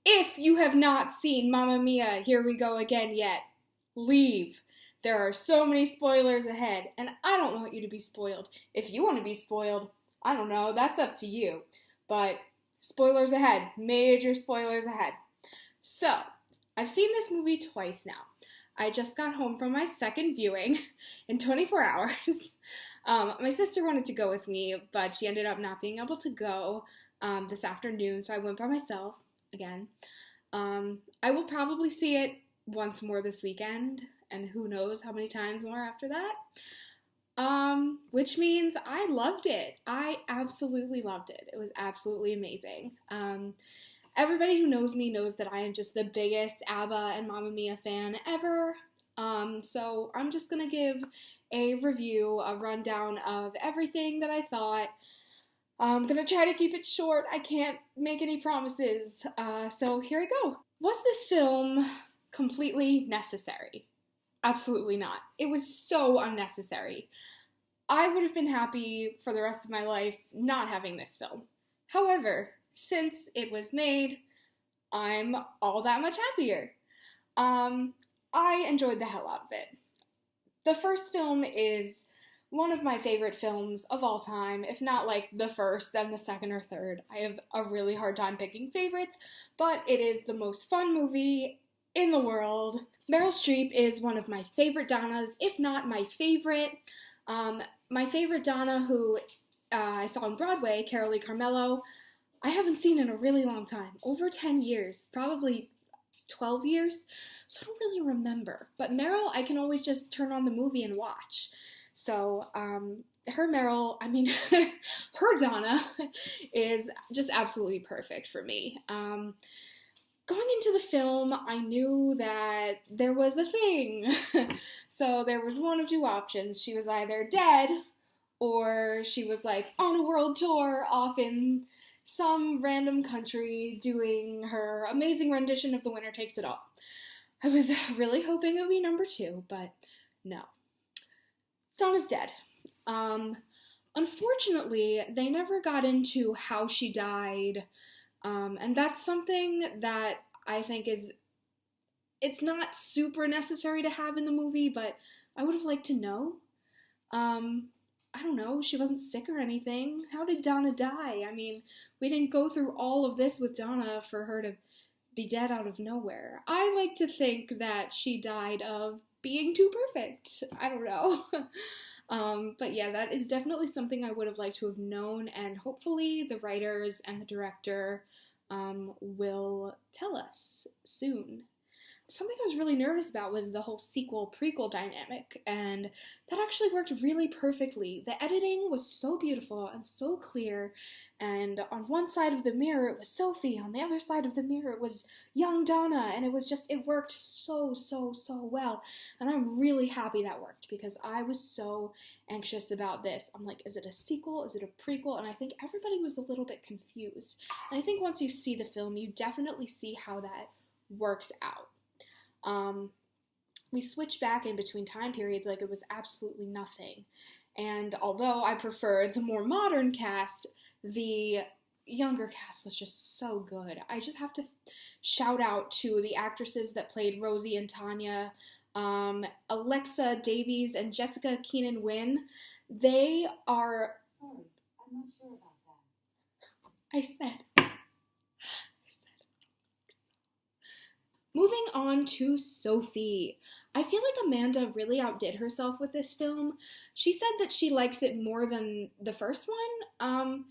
If you have not seen Mamma Mia, Here We Go Again yet, leave. There are so many spoilers ahead, and I don't want you to be spoiled. If you want to be spoiled, I don't know, that's up to you. But spoilers ahead, major spoilers ahead. So, I've seen this movie twice now. I just got home from my second viewing in 24 hours. My sister wanted to go with me, but she ended up not being able to go this afternoon, so I went by myself again. I will probably see it once more this weekend, and who knows how many times more after that. Which means I loved it. I absolutely loved it. It was absolutely amazing. Everybody who knows me knows that I am just the biggest ABBA and Mamma Mia fan ever. So I'm just gonna give a review, a rundown of everything that I thought. I'm gonna try to keep it short. I can't make any promises. So here I go. Was this film completely necessary? Absolutely not. It was so unnecessary. I would have been happy for the rest of my life not having this film. However, since it was made, I'm all that much happier. I enjoyed the hell out of it. The first film is one of my favorite films of all time, if not like the first, then the second or third. I have a really hard time picking favorites, but it is the most fun movie in the world. Meryl Streep is one of my favorite Donnas, if not my favorite. My favorite Donna, who I saw on Broadway, Carolee Carmello, I haven't seen in a really long time. Over 10 years, probably 12 years, so I don't really remember. But Meryl, I can always just turn on the movie and watch. So, her Meryl, I mean, her Donna is just absolutely perfect for me. Going into the film, I knew that there was a thing. So there was one of two options. She was either dead, or she was like on a world tour off in some random country doing her amazing rendition of The Winner Takes It All. I was really hoping it would be number two, but no. Donna's dead. Unfortunately, they never got into how she died, and that's something that I think it's not super necessary to have in the movie, but I would have liked to know. I don't know, she wasn't sick or anything. How did Donna die? I mean, we didn't go through all of this with Donna for her to be dead out of nowhere. I like to think that she died of being too perfect. I don't know. But yeah, that is definitely something I would have liked to have known, and hopefully the writers and the director will tell us soon. Something I was really nervous about was the whole sequel-prequel dynamic, and that actually worked really perfectly. The editing was so beautiful and so clear, and on one side of the mirror it was Sophie, on the other side of the mirror it was young Donna, and it worked so well, and I'm really happy that worked, because I was so anxious about this. I'm like, is it a sequel? Is it a prequel? And I think everybody was a little bit confused. And I think once you see the film, you definitely see how that works out. We switched back in between time periods like it was absolutely nothing. And although I prefer the more modern cast, the younger cast was just so good. I just have to shout out to the actresses that played Rosie and Tanya, Alexa Davies and Jessica Keenan Wynn. They are... Sorry, I'm not sure about that. I said... Moving on to Sophie. I feel like Amanda really outdid herself with this film. She said that she likes it more than the first one.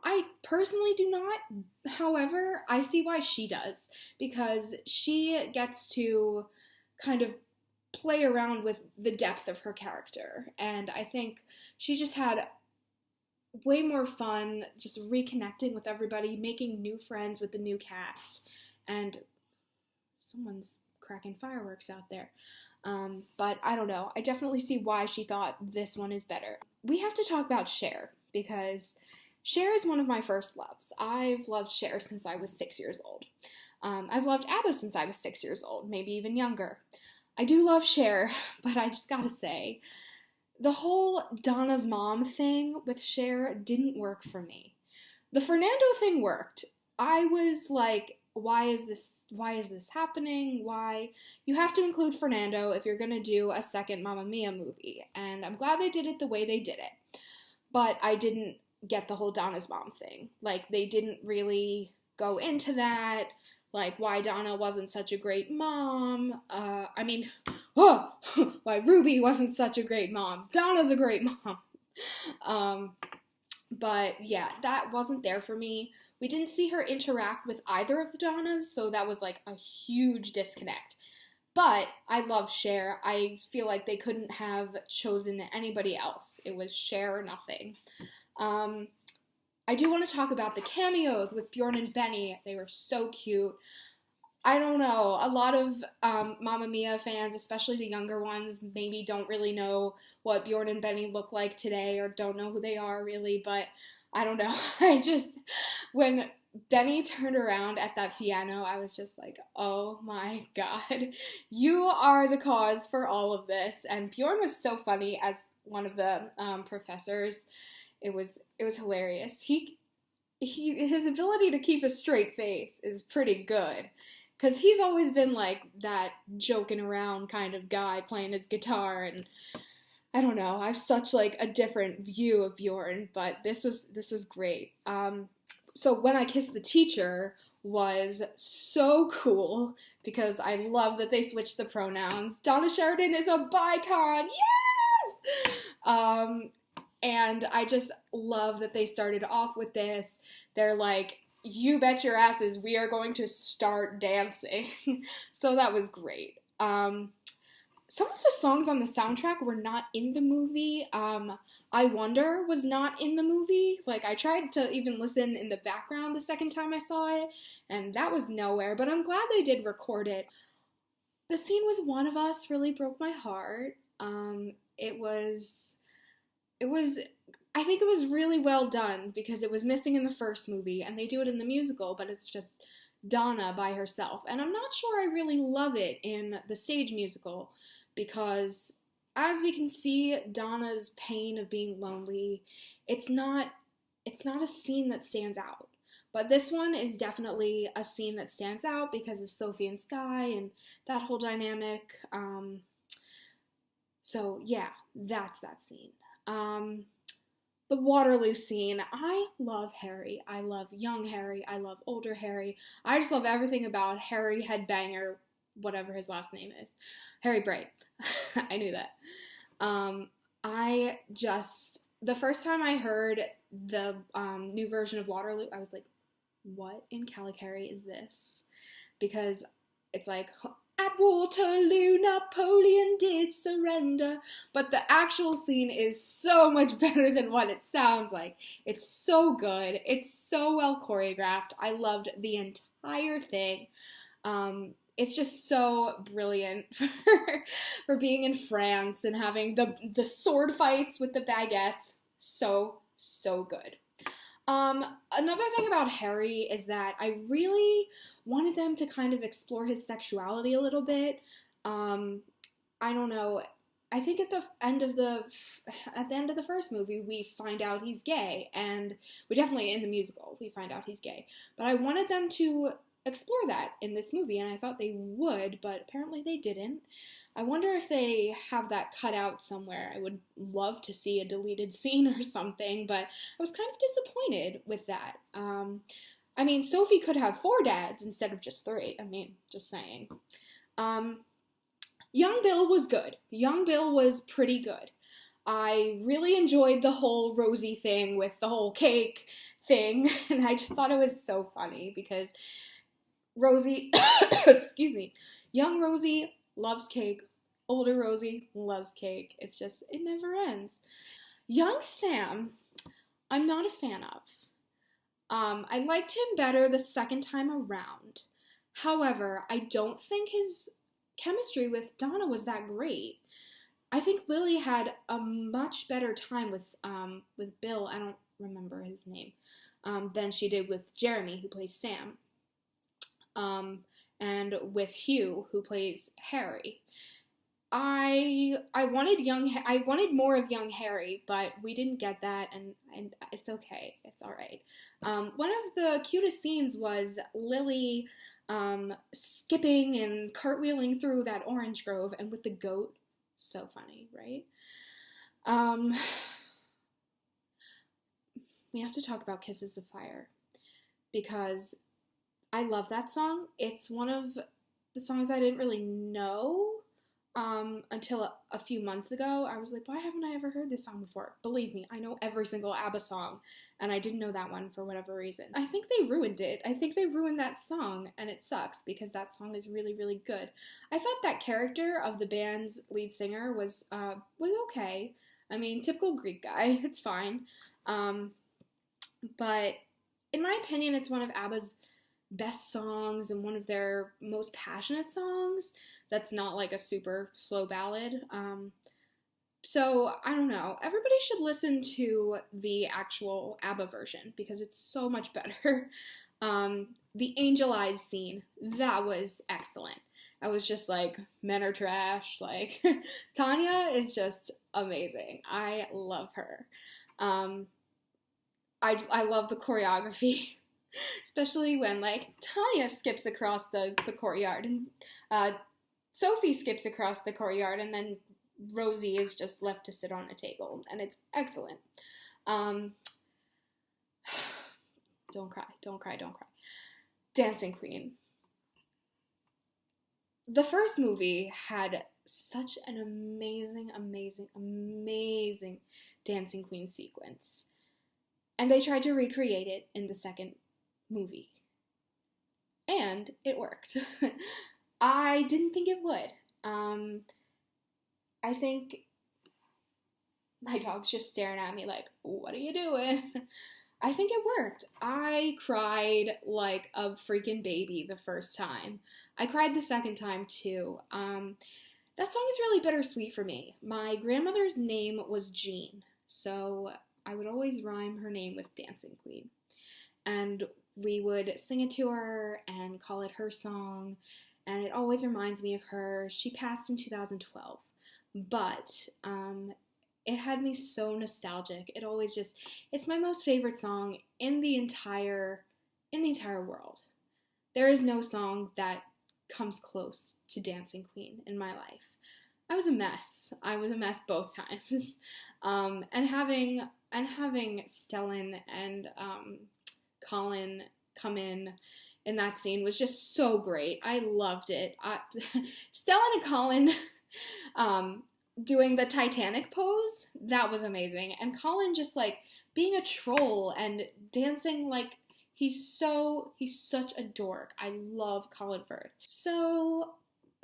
I personally do not. However, I see why she does, because she gets to kind of play around with the depth of her character. And I think she just had way more fun just reconnecting with everybody, making new friends with the new cast, and someone's cracking fireworks out there. But I don't know. I definitely see why she thought this one is better. We have to talk about Cher, because Cher is one of my first loves. I've loved Cher since I was 6 years old. I've loved ABBA since I was 6 years old, maybe even younger. I do love Cher, but I just gotta say, the whole Donna's mom thing with Cher didn't work for me. The Fernando thing worked. I was like, why is this happening? Why you have to include Fernando if you're gonna do a second Mamma Mia movie. And I'm glad they did it the way they did it. But I didn't get the whole Donna's mom thing. Like, they didn't really go into that, like why Donna wasn't such a great mom. Oh, why Ruby wasn't such a great mom. Donna's a great mom. Um, but yeah, that wasn't there for me. We didn't see her interact with either of the Donnas, so that was like a huge disconnect. But I love Cher. I feel like they couldn't have chosen anybody else. It was Cher or nothing. Um, I do want to talk about the cameos with Bjorn and Benny. They were so cute. I don't know. A lot of Mamma Mia fans, especially the younger ones, maybe don't really know what Bjorn and Benny look like today or don't know who they are really, but I don't know. When Benny turned around at that piano, I was just like, oh my god, you are the cause for all of this. And Bjorn was so funny as one of the professors. It was hilarious. His ability to keep a straight face is pretty good. Because he's always been like that joking around kind of guy playing his guitar, and I don't know, I have such like a different view of Bjorn, but this was great. So When I Kissed the Teacher was so cool because I love that they switched the pronouns. Donna Sheridan is a bicon, yes! And I just love that they started off with this. They're like, you bet your asses we are going to start dancing. So that was great. Some of the songs on the soundtrack were not in the movie. I Wonder was not in the movie. Like, I tried to even listen in the background the second time I saw it, and that was nowhere, but I'm glad they did record it. The scene with One of Us really broke my heart. It was I think it was really well done because it was missing in the first movie, and they do it in the musical, but it's just Donna by herself. And I'm not sure I really love it in the stage musical because, as we can see, Donna's pain of being lonely, it's not a scene that stands out. But this one is definitely a scene that stands out because of Sophie and Sky and that whole dynamic. So yeah, that's that scene. The Waterloo scene. I love Harry. I love young Harry. I love older Harry. I just love everything about Harry Headbanger, whatever his last name is. Harry Bright. I knew that. The first time I heard the new version of Waterloo, I was like, what in Calicari is this? Because it's like, at Waterloo, Napoleon did surrender. But the actual scene is so much better than what it sounds like. It's so good. It's so well choreographed. I loved the entire thing. It's just so brilliant for being in France and having the sword fights with the baguettes. So, so good. Another thing about Harry is that I really wanted them to kind of explore his sexuality a little bit. I don't know. I think at the end of the first movie, we find out he's gay, and we definitely in the musical we find out he's gay. But I wanted them to explore that in this movie, and I thought they would, but apparently they didn't. I wonder if they have that cut out somewhere. I would love to see a deleted scene or something, but I was kind of disappointed with that. Sophie could have 4 dads instead of just 3. Just saying. Young Bill was good. Young Bill was pretty good. I really enjoyed the whole Rosie thing with the whole cake thing, and I just thought it was so funny because Rosie, excuse me, young Rosie loves cake. Older Rosie loves cake. It's just, it never ends. Young Sam, I'm not a fan of. I liked him better the second time around. However, I don't think his chemistry with Donna was that great. I think Lily had a much better time with Bill, I don't remember his name, than she did with Jeremy, who plays Sam. And with Hugh, who plays Harry. I wanted I wanted more of young Harry, but we didn't get that, and it's okay. It's all right. One of the cutest scenes was Lily skipping and cartwheeling through that orange grove, and with the goat. So funny, right? Um, we have to talk about Kisses of Fire because I love that song. It's one of the songs I didn't really know until a few months ago. I was like, why haven't I ever heard this song before? Believe me, I know every single ABBA song, and I didn't know that one for whatever reason. I think they ruined it. I think they ruined that song, and it sucks because that song is really, really good. I thought that character of the band's lead singer was okay. I mean, typical Greek guy. It's fine. But in my opinion, it's one of ABBA's best songs and one of their most passionate songs that's not like a super slow ballad. So I don't know. Everybody should listen to the actual ABBA version because it's so much better. The Angel Eyes scene, that was excellent. I was just like, men are trash. Like, Tanya is just amazing. I love her. I love the choreography, especially when like Tanya skips across the courtyard and Sophie skips across the courtyard, and then Rosie is just left to sit on a table, and it's excellent. Don't cry, don't cry, don't cry. Dancing Queen. The first movie had such an amazing, amazing, amazing Dancing Queen sequence. And they tried to recreate it in the second movie. And it worked. I didn't think it would. I think my dog's just staring at me like, what are you doing? I think it worked. I cried like a freaking baby the first time. I cried the second time too. That song is really bittersweet for me. My grandmother's name was Jean, so I would always rhyme her name with Dancing Queen. And we would sing it to her and call it her song, and it always reminds me of her. She passed in 2012, but it had me so nostalgic. It always just, it's my most favorite song in the entire world. There is no song that comes close to Dancing Queen in my life. I was a mess. I was a mess both times. And having Stellan and Colin come in that scene was just so great. I loved it. Stellan and Colin doing the Titanic pose, that was amazing. And Colin just like being a troll and dancing like he's such a dork. I love Colin Firth. So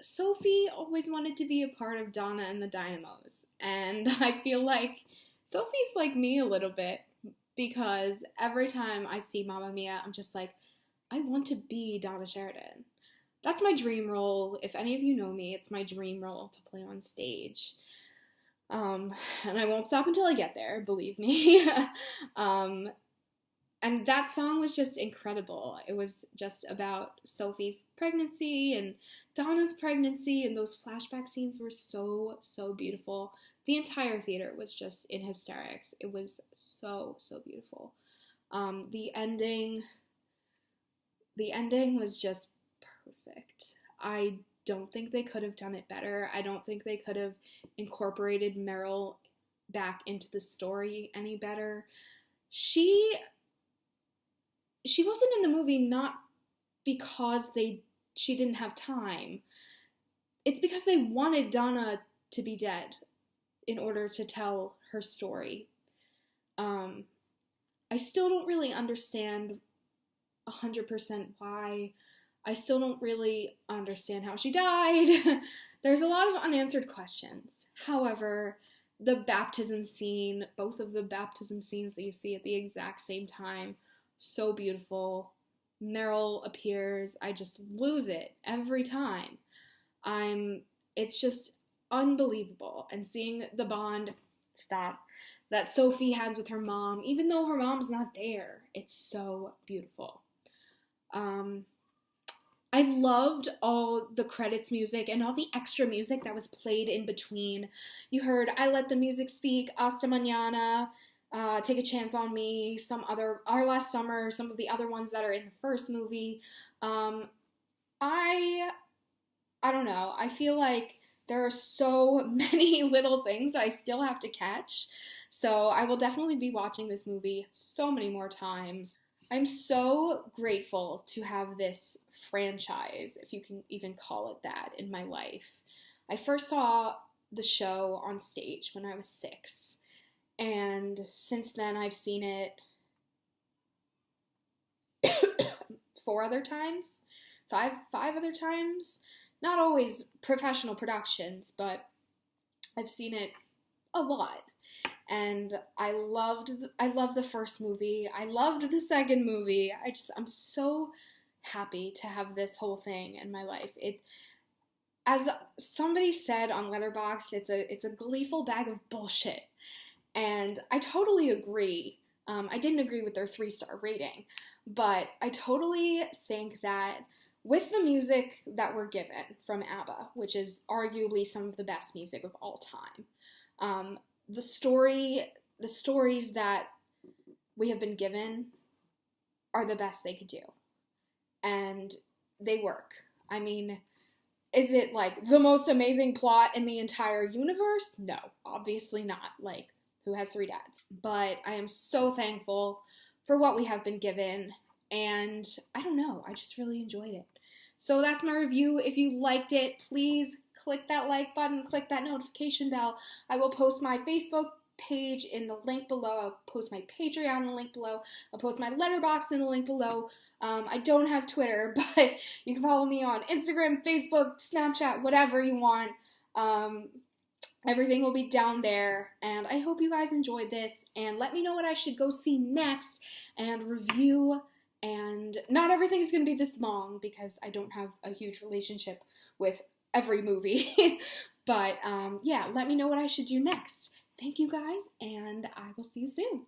Sophie always wanted to be a part of Donna and the Dynamos, and I feel like Sophie's like me a little bit because every time I see Mamma Mia, I'm just like, I want to be Donna Sheridan. That's my dream role. If any of you know me, it's my dream role to play on stage. And I won't stop until I get there, believe me. And that song was just incredible. It was just about Sophie's pregnancy and Donna's pregnancy, and those flashback scenes were so, so beautiful. The entire theater was just in hysterics. It was so, so beautiful. The ending was just perfect. I don't think they could have done it better. I don't think they could have incorporated Meryl back into the story any better. She wasn't in the movie not because she didn't have time. It's because they wanted Donna to be dead in order to tell her story. I still don't really understand 100% why. I still don't really understand how she died. There's a lot of unanswered questions. However, the baptism scene, both of the baptism scenes that you see at the exact same time, so beautiful. Meryl appears. I just lose it every time. It's just unbelievable. And seeing the bond that Sophie has with her mom, even though her mom's not there, it's so beautiful. I I loved all the credits music and all the extra music that was played in between. You heard I Let the Music Speak, Hasta Mañana, Take a Chance on Me, some other, Our Last Summer, some of the other ones that are in the first movie. I don't know. I feel like there are so many little things that I still have to catch. So I will definitely be watching this movie so many more times. I'm so grateful to have this franchise, if you can even call it that, in my life. I first saw the show on stage when I was 6, and since then I've seen it 4 other times, five other times. Not always professional productions, but I've seen it a lot. And I love the first movie. I loved the second movie. I'm so happy to have this whole thing in my life. As somebody said on Letterboxd, it's a gleeful bag of bullshit. And I totally agree. I didn't agree with their 3-star rating, but I totally think that with the music that we're given from ABBA, which is arguably some of the best music of all time, the stories that we have been given are the best they could do. And they work. I mean, is it like the most amazing plot in the entire universe? No, obviously not. Like, who has 3 dads? But I am so thankful for what we have been given. And I don't know, I just really enjoyed it. So that's my review. If you liked it, please click that like button, click that notification bell. I will post my Facebook page in the link below. I'll post my Patreon in the link below. I'll post my Letterboxd in the link below. I don't have Twitter, but you can follow me on Instagram, Facebook, Snapchat, whatever you want. Everything will be down there, and I hope you guys enjoyed this, and let me know what I should go see next and review. And not everything is going to be this long because I don't have a huge relationship with every movie. But yeah, let me know what I should do next. Thank you guys, and I will see you soon.